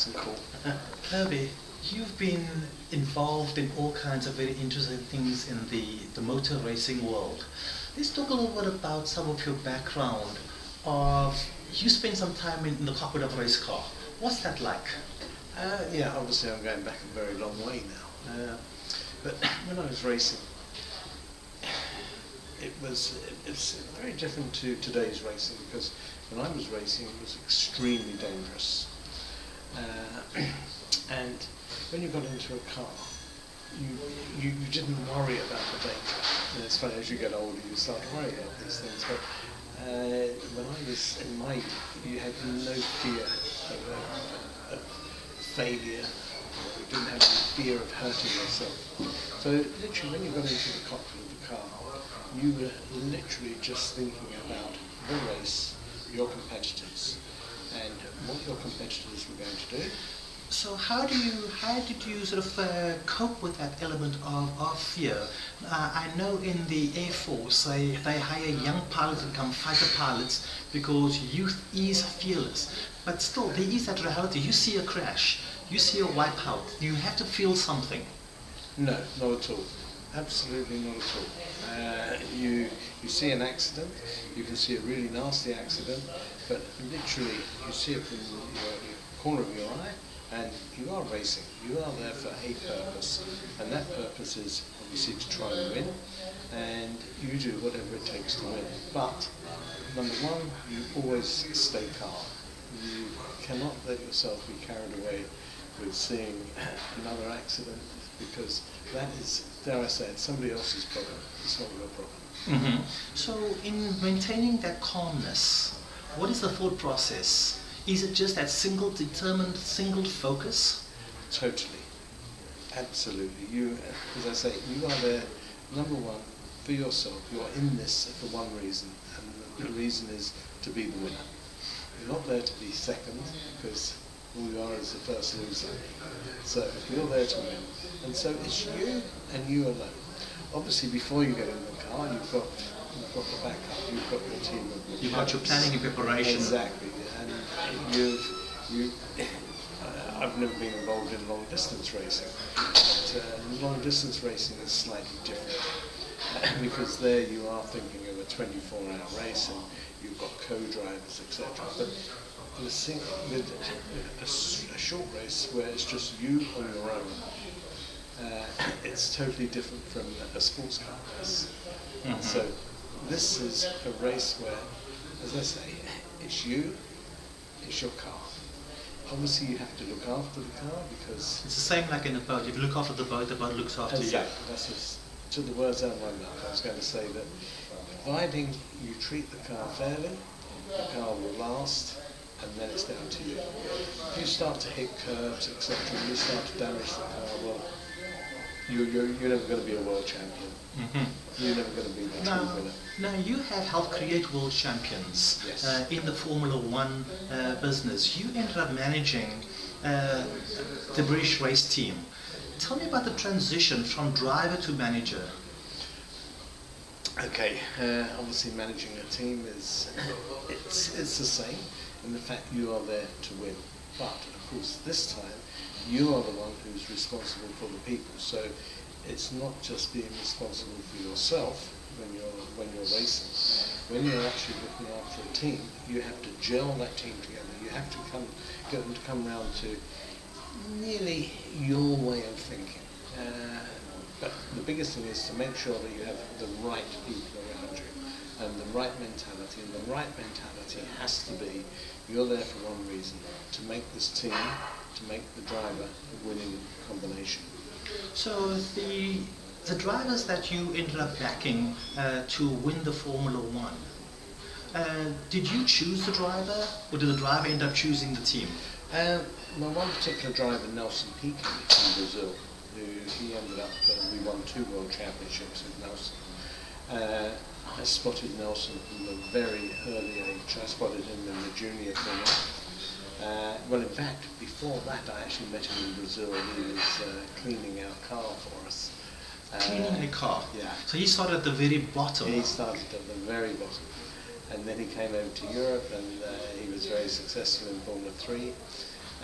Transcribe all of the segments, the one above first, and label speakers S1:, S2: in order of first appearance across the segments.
S1: and cool.
S2: Kirby, you've been involved in all kinds of very interesting things in the motor racing world. Let's talk a little bit about some of your background. You spent some time in the cockpit of a race car. What's that like?
S1: Yeah, obviously I'm going back a very long way now. But when I was racing, it's very different to today's racing, because when I was racing it was extremely dangerous. And when you got into a car, you didn't worry about the danger. And it's funny, as you get older you start to worry about these things. But when I was in my youth, you had no fear of failure. You didn't have any fear of hurting yourself. So literally when you got into the cockpit of the car, you were literally just thinking about the race, your competitors, and what your competitors were going to do.
S2: So how did you sort of cope with that element of fear? I know in the Air Force they hire young pilots to become fighter pilots because youth is fearless. But still, there is that reality. You see a crash, you see a wipeout, you have to feel something.
S1: No, not at all. Absolutely not at all. You see an accident, you can see a really nasty accident, but literally you see it from the corner of your eye, and you are racing. You are there for a purpose, and that purpose is obviously to try and win, and you do whatever it takes to win. But number one, you always stay calm. You cannot let yourself be carried away with seeing another accident, because that is, dare I say it, somebody else's problem. It's not your problem.
S2: Mm-hmm. So in maintaining that calmness, what is the thought process? Is it just that single determined, single focus?
S1: Totally. Absolutely. You, as I say, you are there, number one, for yourself. You are in this for one reason, and the reason is to be the winner. You're not there to be second, because all you are is the first loser. So you're there to win. And so it's you and you alone. Obviously before you get in the car, you've got the backup, you've got your team of
S2: You've got your planning and preparation.
S1: Exactly. And I've never been involved in long distance racing, but long distance racing is slightly different, because there you are thinking of a 24-hour race and you've got co-drivers, etc. But with a short race where it's just you on your own, it's totally different from a sports car race. Mm-hmm. So this is a race where, as I say, it's you, it's your car. Obviously you have to look after the car, because
S2: it's the same like in a boat. If you look after the boat looks after
S1: exactly.
S2: you.
S1: That's just, to the words out of my mouth. I was going to say that providing you treat the car fairly, the car will last, and then it's down to you. If you start to hit curbs, etc., and you start to damage the car, well, you're never going to be a world champion. Mm-hmm. You're never going to be the true winner.
S2: Now, you have helped create world champions.
S1: Yes.
S2: In the Formula One business. You ended up managing the British race team. Tell me about the transition from driver to manager.
S1: Okay, obviously managing a team is it's the same in the fact you are there to win, but of course this time you are the one who's responsible for the people. So it's not just being responsible for yourself when you're racing. When you're actually looking after a team, you have to gel that team together. You have to get them to come round to nearly your way of thinking. But the biggest thing is to make sure that you have the right people around you and the right mentality. And the right mentality has to be, you're there for one reason, to make this team, to make the driver a winning combination.
S2: So the drivers that you ended up backing to win the Formula One, did you choose the driver, or did the driver end up choosing the team?
S1: My one particular driver, Nelson Piquet from Brazil, he ended up, we won 2 world championships with Nelson. I spotted Nelson from a very early age. I spotted him in the junior thing. Well, in fact, before that I actually met him in Brazil. He was cleaning our car for us.
S2: Cleaning a car?
S1: Yeah.
S2: So he started at the very bottom?
S1: He started at the very bottom. And then he came over to Europe, and he was very successful in Formula 3.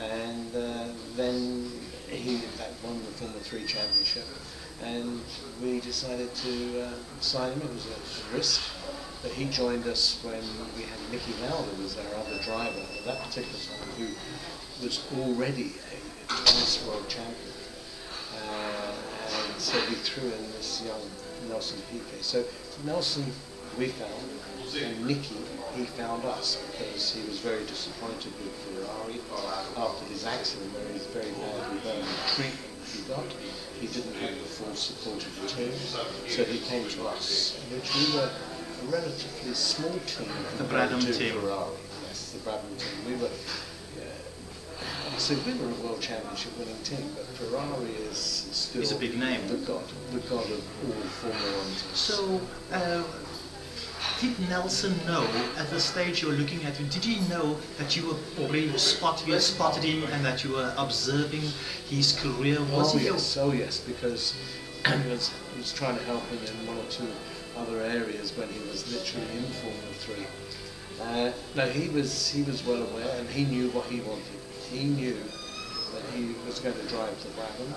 S1: and then he in fact won the Formula 3 championship, and we decided to sign him. It was a risk, but he joined us when we had Nicky Lauda was our other driver at that particular time, who was already a twice world champion. And so we threw in this young Nelson Piquet. So Nelson we found, and Nicky, he found us because he was very disappointed with Ferrari after his accident, where he was very badly burned. The treatment he got, he didn't have the full support of the team, so he came to us, which we were a relatively small team.
S2: The Brabham team.
S1: Ferrari, yes, the Brabham team. We were. So we were a world championship winning team, but Ferrari is still
S2: He's a big name.
S1: the god of all Formula 1 teams.
S2: So, did Nelson know at the stage you were looking at him? Did he know that you were already spotted him and that you were observing his career?
S1: Oh yes, because he was trying to help him in one or two other areas when he was literally in Formula 3. No, he was well aware, and he knew what he wanted. He knew that he was going to drive the Brabham.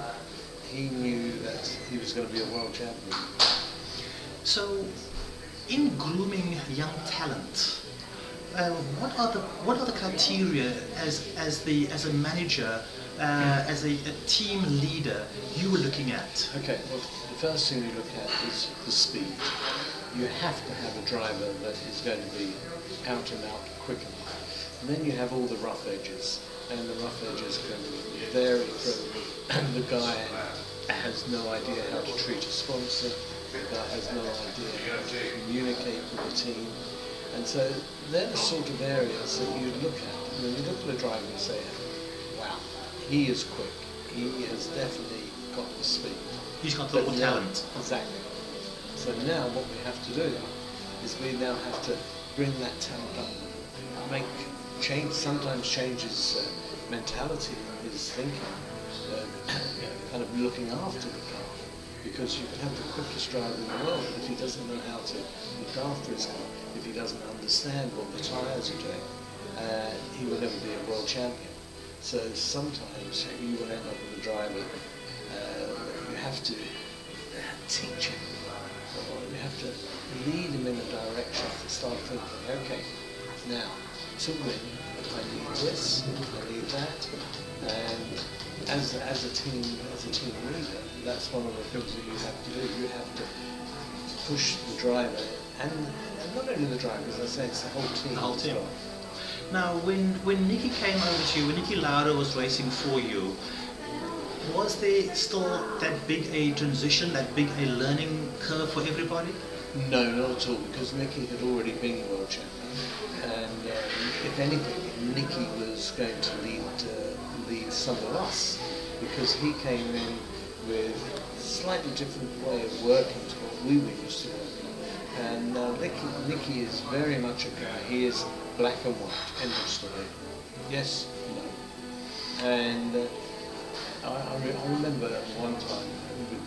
S1: He knew that he was going to be a world champion.
S2: So, in grooming young talent, what are the criteria as a manager, as a team leader you were looking at?
S1: Okay, well, the first thing you look at is the speed. You have to have a driver that is going to be out and out quick enough. And then you have all the rough edges. And the rough edges can vary from the guy has no idea how to treat a sponsor, the guy has no idea how to communicate with the team. And so they're the sort of areas that you look at. And when you look at a driver and say, wow, he is quick, he has definitely got the speed.
S2: He's got the talent.
S1: Exactly. So now what we have to do is we now have to bring that talent up, make sometimes change his mentality, his thinking, kind of looking after the car, because you can have the quickest driver in the world, but if he doesn't know how to look after his car, if he doesn't understand what the tyres are doing, he will never be a world champion. So sometimes you will end up with a driver you have to teach him, or you have to lead him in a direction to start thinking, okay, now to win, I need this, I need that, and as a team leader, that's one of the things that you have to do. You have to push the driver, and not only the driver, as I say, it's the whole team.
S2: The whole team. Well. Now, when Nicky came over to you, when Nicky Lauda was racing for you, was there still that big a transition, that big a learning curve for everybody?
S1: No, not at all, because Nicky had already been world champion. And if anything, Nicky was going to lead some of us, because he came in with a slightly different way of working to what we were used to working. And Nicky is very much a guy. He is black and white, end of story. Yes, no. And I remember one time with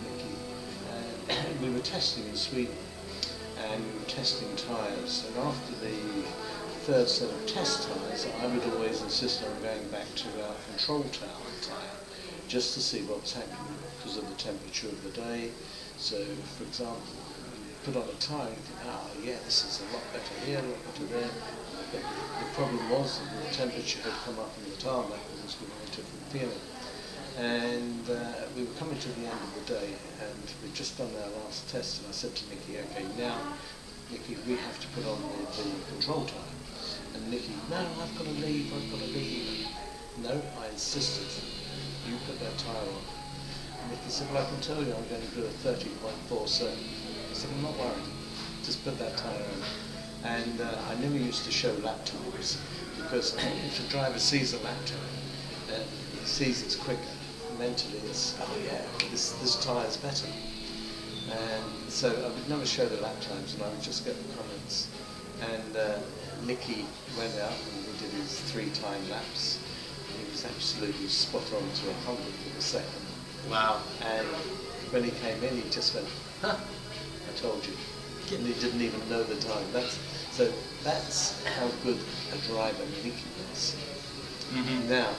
S1: Nicky, we were testing in Sweden, and we were testing tyres, and after the third set of test tyres, I would always insist on going back to our control tower tyre, just to see what was happening because of the temperature of the day. So, for example, you put on a tyre, you think, yeah, this is a lot better here, a lot better there. But the problem was that the temperature had come up in the tarmac and was giving a different feeling. And we were coming to the end of the day, and we'd just done our last test, and I said to Nicky, okay, now, Nicky, we have to put on the control tyre. And Nicky, no, I've got to leave. No, I insisted, you put that tyre on. And Nicky said, well, I can tell you I'm going to do a 30.4, so I said, I'm not worried, just put that tyre on. And I never used to show lap times, because if a driver sees a lap time, he sees it's quicker. Mentally, it's, oh yeah, this tyre's better. And so I would never show the lap times, and I would just get the comments. And Nicky went out and he did his 3-time laps. He was absolutely spot on to 100 of a second.
S2: Wow.
S1: And when he came in, he just went, huh, I told you. And he didn't even know the time. That's how good a driver Nicky was. Mm-hmm. Now,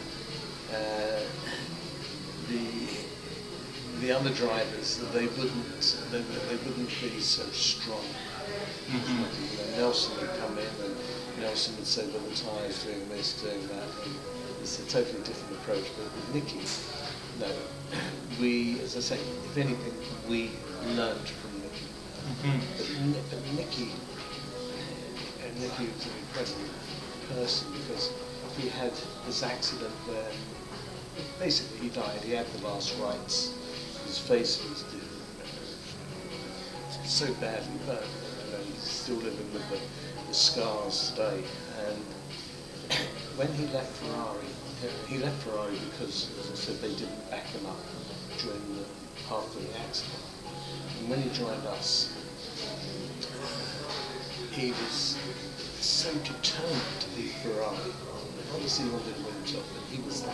S1: the other drivers, they wouldn't be so strong. You know, Nelson would come in and Nelson would say, well, the tyre's doing this, doing that, and it's a totally different approach. But with Nicky, no, we, as I say, if anything, we learned from Nicky. But Nicky was an incredible person because he had this accident where basically he died. He had the last rites. His face was so badly burned. You know, he's still living with the scars today. And when he left Ferrari because, as I said, they didn't back him up after the accident. And when he joined us, he was so determined to be Ferrari. Obviously he wanted to win himself, but he was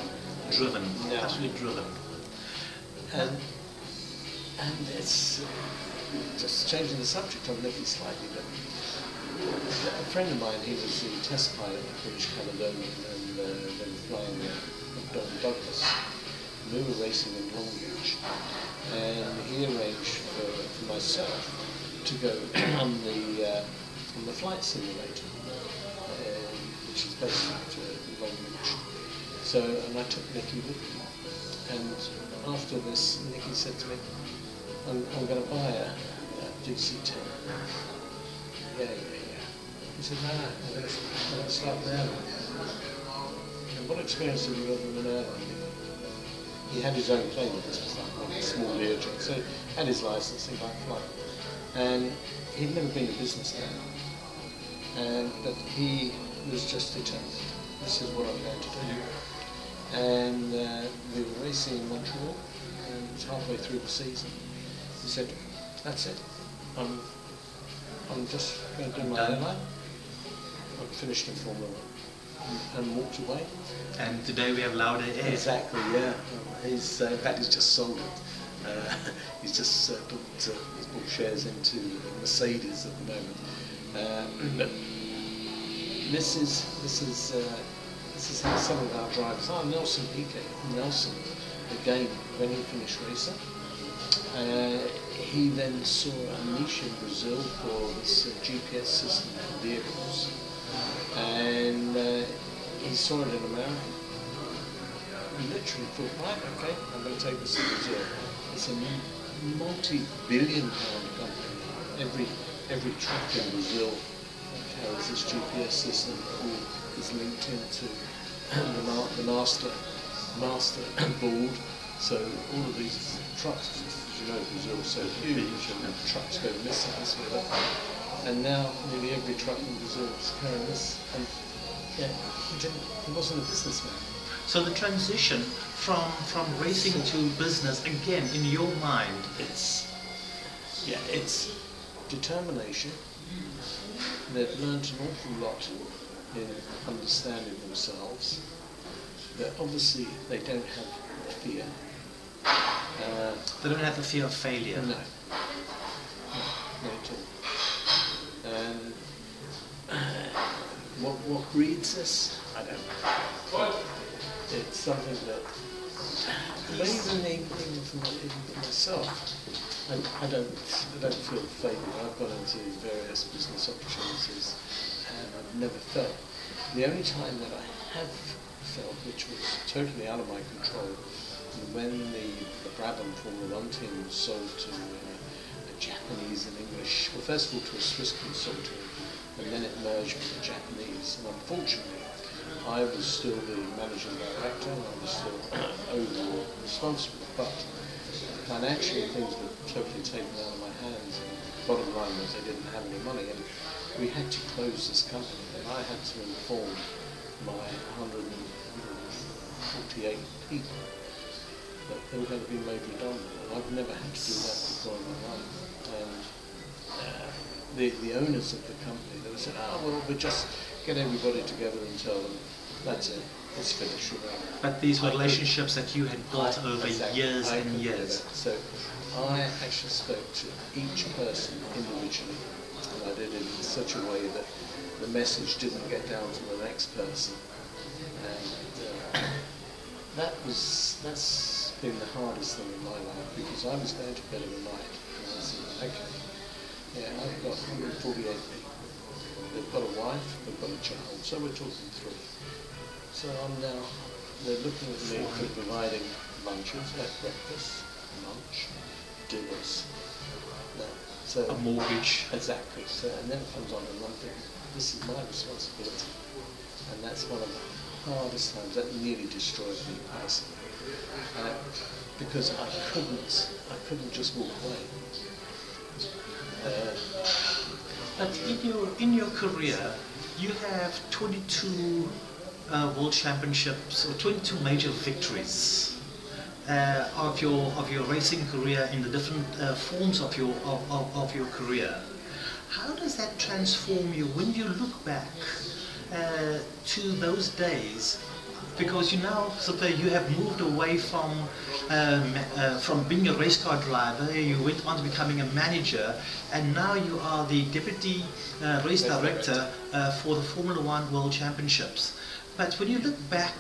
S2: driven, absolutely driven.
S1: And it's just changing the subject on Nicky slightly, but a friend of mine, he was the test pilot at British Caledonian, and they were flying McDonnell Douglas. We were racing in Long Beach, and he arranged for myself to go on the flight simulator, which is based at Long Beach. So, and I took Nicky with me. And after this, Nicky said to me, I'm going to buy a DC-10. Yeah. He said, no, I'm going to start an airline. And what experience have you got with an airline? He had his own plane, this was like a small Learjet, so he had his licensing by flight. And he'd never been a businessman. But he was just determined. This is what I'm going to do. And we were racing in Montreal, and it was halfway through the season. He said, that's it. I'm just going to do my airline. I've finished in Formula 1 and walked away.
S2: And today we have Lauda Air.
S1: Exactly, yeah. He's in fact, he's just sold it. He's just bought shares into Mercedes at the moment. But this is how some of our drivers are. Nelson Piquet. Nelson, again, when he finished racing, he then saw a niche in Brazil for this GPS system for vehicles, and he saw it in America. He literally thought, right, okay, I'm going to take this to Brazil. It's a multi-billion-pound company. Every truck in Brazil carries this GPS system, all is linked into the master board. So all of these trucks, as you know, Brazil is so huge, and trucks go missing this way. And now nearly every truck in Brazil is carrying this. And yeah, he wasn't a businessman.
S2: So the transition from racing to business, again, in your mind,
S1: it's determination. They've learned an awful lot in understanding themselves. But obviously they don't have the fear.
S2: they don't have the fear of failure.
S1: No. Not at all. And what breeds this? I don't know. It's something that, but even for myself, I don't feel favored. I've gone into various business opportunities and I've never felt. The only time that I have felt, which was totally out of my control, when the Brabham Formula 1 team was sold to a Japanese and English, well, first of all to a Swiss consortium, and then it merged with the Japanese. And unfortunately, I was still the managing director and I was still overall responsible, but financially things were totally taken out of my hands, and bottom line was they didn't have any money, and we had to close this company, and I had to inform my 148 people that they were going to be made redundant, and I've never had to do that before in my life. And the owners of the company, they said, well, we'll just get everybody together and tell them, that's it, it's finished.
S2: But these were relationships that you had built over years and years.
S1: So I actually spoke to each person individually, and I did it in such a way that the message didn't get down to the next person. And that's been the hardest thing in my life, because I was going to bed in the night and I said, okay, yeah, I've got 148 people. They've got a wife, they've got a child, so we're talking 3. So they're looking at me for providing lunches, breakfast, lunch, dinners. So
S2: A mortgage.
S1: exactly. So, and then it comes on and I'm thinking, this is my responsibility. And that's one of the hardest times. That nearly destroyed me personally. Because I couldn't just walk away.
S2: But in your career, you have 22 World Championships, or 22 major victories of your racing career in the different forms of your career. How does that transform you when you look back to those days? Because you now you have moved away from being a race car driver, you went on to becoming a manager, and now you are the deputy race director for the Formula One World Championships. But when you look back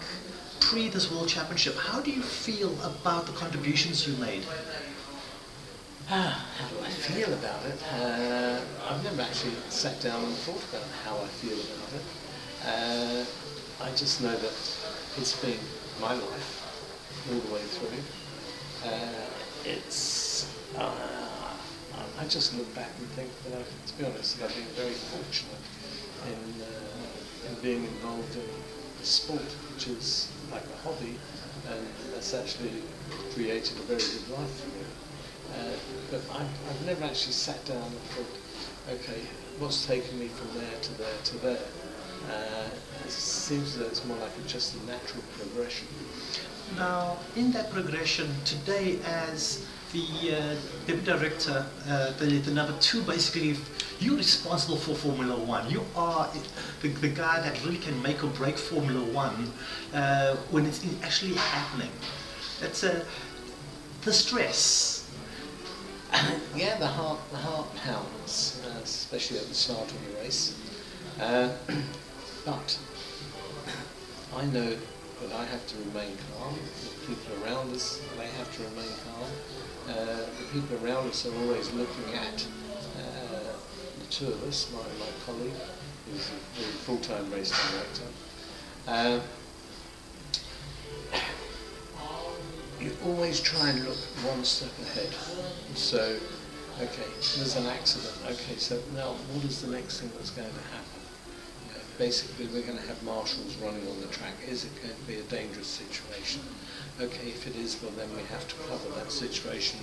S2: pre this World Championship, how do you feel about the contributions you made?
S1: How do I feel about it? I've never actually sat down and thought about how I feel about it. I just know that it's been my life all the way through. I just look back and think that, to be honest, I've been very fortunate in being involved in a sport which is like a hobby, and that's actually created a very good life for me. But I've never actually sat down and thought, okay, what's taken me from there to there to there? It seems that it's more like just a natural progression.
S2: Now, in that progression, today as the deputy director, the number 2, basically, you're responsible for Formula One. You are the guy that really can make or break Formula One when it's actually happening. It's the stress.
S1: Yeah, the heart pounds, especially at the start of the race. But I know that I have to remain calm. The people around us, they have to remain calm. The people around us are always looking at the 2 of us, my colleague, who's the full-time race director. You always try and look one step ahead. So, okay, there's an accident. Okay, so now what is the next thing that's going to happen? Basically, we're going to have marshals running on the track. Is it going to be a dangerous situation? Okay, if it is, well then we have to cover that situation.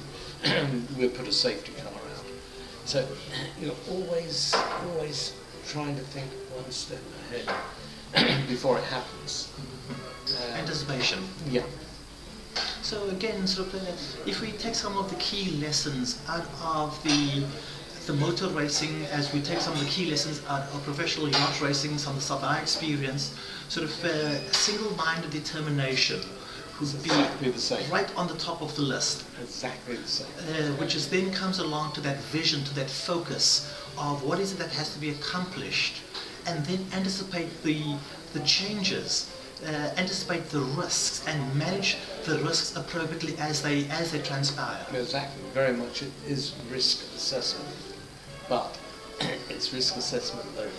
S1: We'll put a safety car out. So, always trying to think one step ahead before it happens.
S2: Anticipation.
S1: Yeah.
S2: So again, if we take some of the key lessons out of the motor racing, as we take some of the key lessons out of professional yacht racing, some of the stuff I experienced, single-minded determination would be
S1: exactly the same.
S2: Right on the top of the list.
S1: Exactly the same.
S2: Which is then comes along to that vision, to that focus of what is it that has to be accomplished, and then anticipate the changes, anticipate the risks, and manage the risks appropriately as they transpire.
S1: Exactly. Very much it is risk assessment. But it's risk assessment that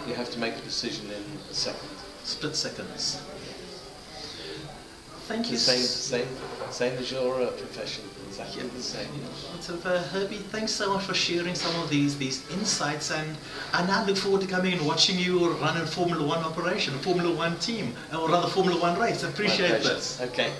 S1: you have to make a decision in a second.
S2: Split seconds. Thank you.
S1: Same as your profession. Exactly the same.
S2: So Herbie, thanks so much for sharing some of these insights, and I now look forward to coming and watching you run a Formula One operation, a Formula One team, or rather Formula One race. I appreciate this.
S1: Okay.